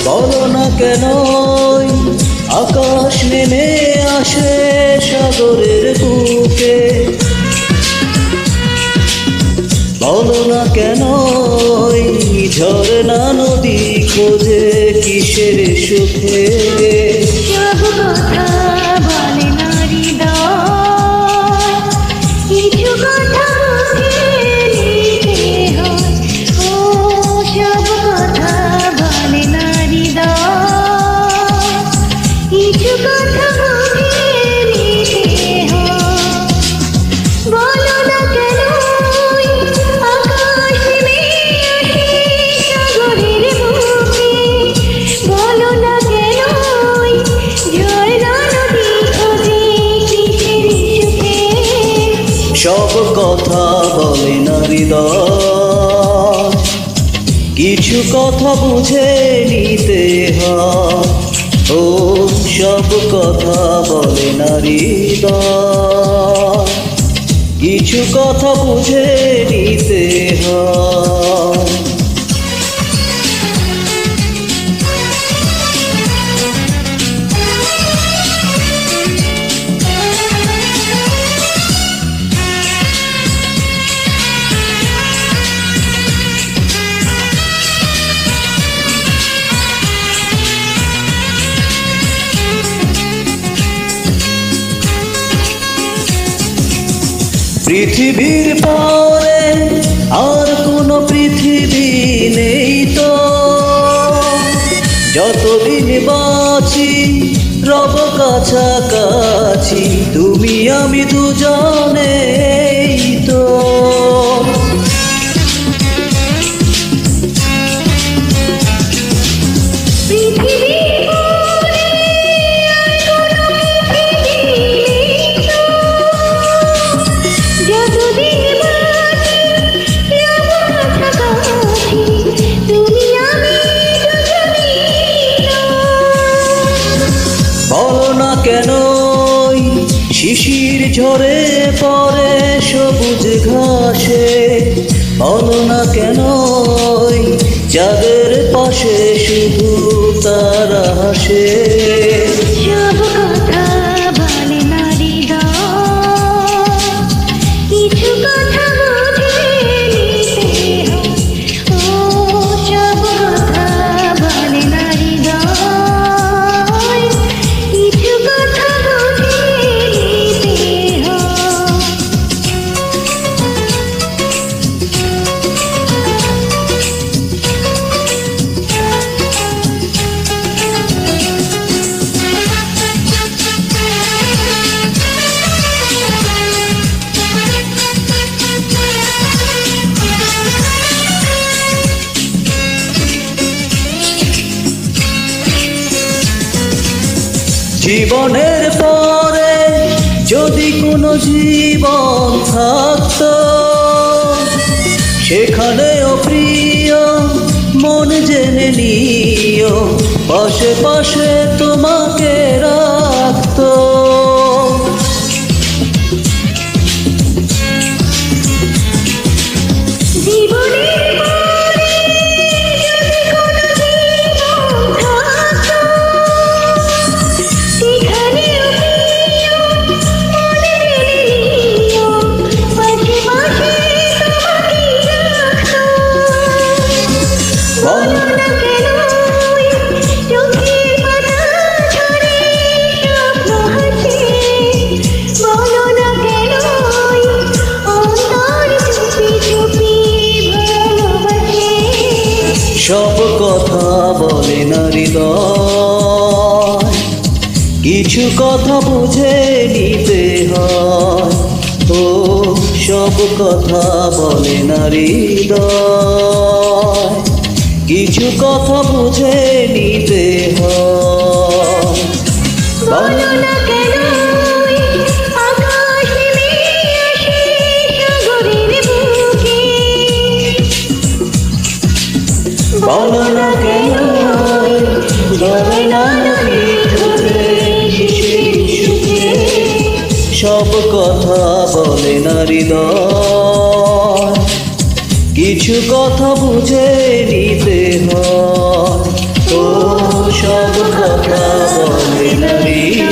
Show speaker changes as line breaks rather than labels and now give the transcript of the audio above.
বলো না কেন আকাশ নেমে আসে সাগরের বুকে, বলো না কেন ঝরনা নদী খোঁজে কিসের সুখে।
সব কথা বলে না হৃদয়, কিছু কথা বুঝে নিতে হয়। ও সব কথা বলে না হৃদয়, কিছু কথা বুঝে নিতে হয়। বলো না কেন আকাশ নেমে আসে সাগরের বুকে, বলো না কেন ঝরনা নদী খোঁজে কিসের সুখে।
সব কথা বলে না হৃদয়, কিছু কথা বুঝে নিতে হয়। ও সব কথা বলে না হৃদয়, কিছু কথা বুঝে নিতে হয়। পৃথিবীর পরে আর কোনো পৃথিবী নেই তো, যতদিন বাঁচি রব কাছাকাছি, তুমি আমি দুজনেই তো। বলো না কেন শিশির ঝরে পড়ে সবুজ ঘাসে, বলো না কেন চাঁদের পাশে শুধু তারা হাসে।
সব কথা বলে না হৃদয়, কিছু কথা বুঝে নিতে হয়। ও সব কথা বলে না হৃদয়, কিছু কথা বুঝে নিতে হয়।
জীবনের পরে যদি কোনো জীবন থাকতো, সেখানেও প্রিয় মন জেনে নিও পাশে পাশে তোমাকে রাখতো। সব কথা বলে না হৃদয়, কিছু কথা বুঝে নিতে হয়। ও সব কথা বলে না হৃদয়, কিছু কথা বুঝে নিতে হয়।
বলো না কেন আকাশ নেমে আসে সাগরের বুকে,
বলো না কেন ঝরনা নদী খোঁজে কিসের সুখে। সব কথা বলে না হৃদয়, কিছু কথা বুঝে নিতে হয়। ও সব কথা বলে নারী